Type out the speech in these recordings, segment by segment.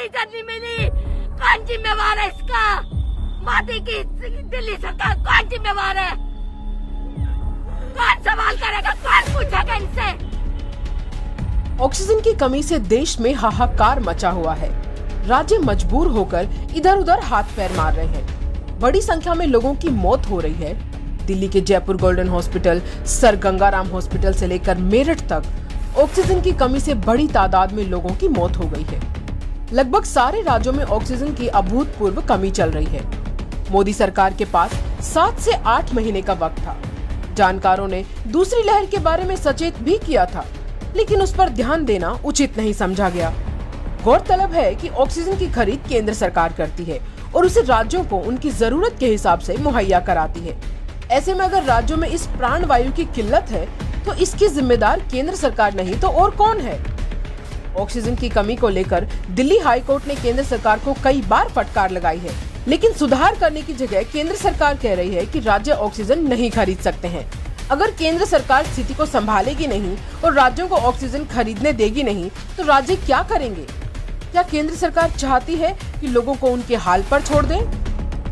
Oxygen नहीं मिली, कौन जिम्मेवार है इसका? मोदी की दिल्ली सरकार कौन जिम्मेवार है? कौन सवाल करेगा, कौन पूछेगा इनसे? ऑक्सीजन की कमी से देश में हाहाकार मचा हुआ है। राज्य मजबूर होकर इधर उधर हाथ पैर मार रहे हैं। बड़ी संख्या में लोगों की मौत हो रही है। दिल्ली के Jaipur golden hospital, sir Gangaram hospital से लेकर मेरठ तक ऑक्सीजन की कमी से बड़ी तादाद में लोगों की मौत हो गई है। लगभग सारे राज्यों में ऑक्सीजन की अभूतपूर्व कमी चल रही है। मोदी सरकार के पास 7 से 8 महीने का वक्त था। जानकारों ने दूसरी लहर के बारे में सचेत भी किया था, लेकिन उस पर ध्यान देना उचित नहीं समझा गया। गौरतलब है कि ऑक्सीजन की खरीद केंद्र सरकार करती है और उसे राज्यों को उनकी जरूरत के हिसाब से मुहैया कराती है। ऐसे में अगर राज्यों में इस प्राण वायु की किल्लत है तो इसकी जिम्मेदार केंद्र सरकार नहीं तो और कौन है? ऑक्सीजन की कमी को लेकर दिल्ली हाई कोर्ट ने केंद्र सरकार को कई बार फटकार लगाई है, लेकिन सुधार करने की जगह केंद्र सरकार कह रही है कि राज्य ऑक्सीजन नहीं खरीद सकते हैं। अगर केंद्र सरकार स्थिति को संभालेगी नहीं और राज्यों को ऑक्सीजन खरीदने देगी नहीं तो राज्य क्या करेंगे? क्या केंद्र सरकार चाहती है कि लोगों को उनके हाल पर छोड़ दें?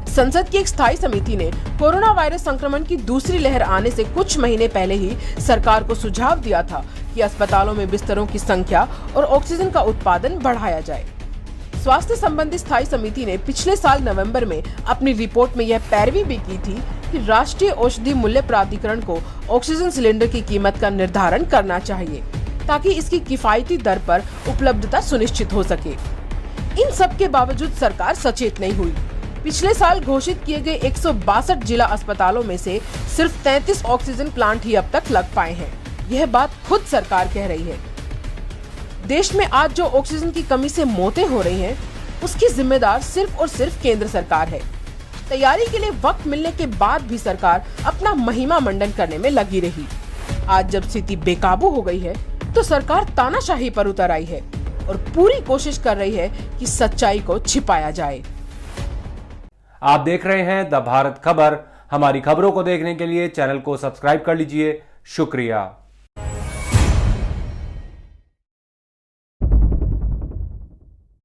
संसद की एक स्थायी समिति ने कोरोना वायरस संक्रमण की दूसरी लहर आने से कुछ महीने पहले ही सरकार को सुझाव दिया था कि अस्पतालों में बिस्तरों की संख्या और ऑक्सीजन का उत्पादन बढ़ाया जाए। स्वास्थ्य संबंधी स्थायी समिति ने पिछले साल नवंबर में अपनी रिपोर्ट में यह पैरवी भी की थी कि राष्ट्रीय औषधि मूल्य प्राधिकरण को ऑक्सीजन सिलेंडर की कीमत का निर्धारण करना चाहिए ताकि इसकी किफायती दर पर उपलब्धता सुनिश्चित हो सके। इन सब के बावजूद सरकार सचेत नहीं हुई। पिछले साल घोषित किए गए 162 जिला अस्पतालों में से सिर्फ 33 ऑक्सीजन प्लांट ही अब तक लग पाए हैं। यह बात खुद सरकार कह रही है। देश में आज जो ऑक्सीजन की कमी से मौतें हो रही हैं, उसकी जिम्मेदार सिर्फ और सिर्फ केंद्र सरकार है। तैयारी के लिए वक्त मिलने के बाद भी सरकार अपना महिमा मंडन करने में लगी रही। आज जब स्थिति बेकाबू हो गई है तो सरकार तानाशाही पर उतर आई है और पूरी कोशिश कर रही है कि सच्चाई को छिपाया जाए। आप देख रहे हैं द भारत खबर। हमारी खबरों को देखने के लिए चैनल को सब्सक्राइब कर लीजिए। शुक्रिया।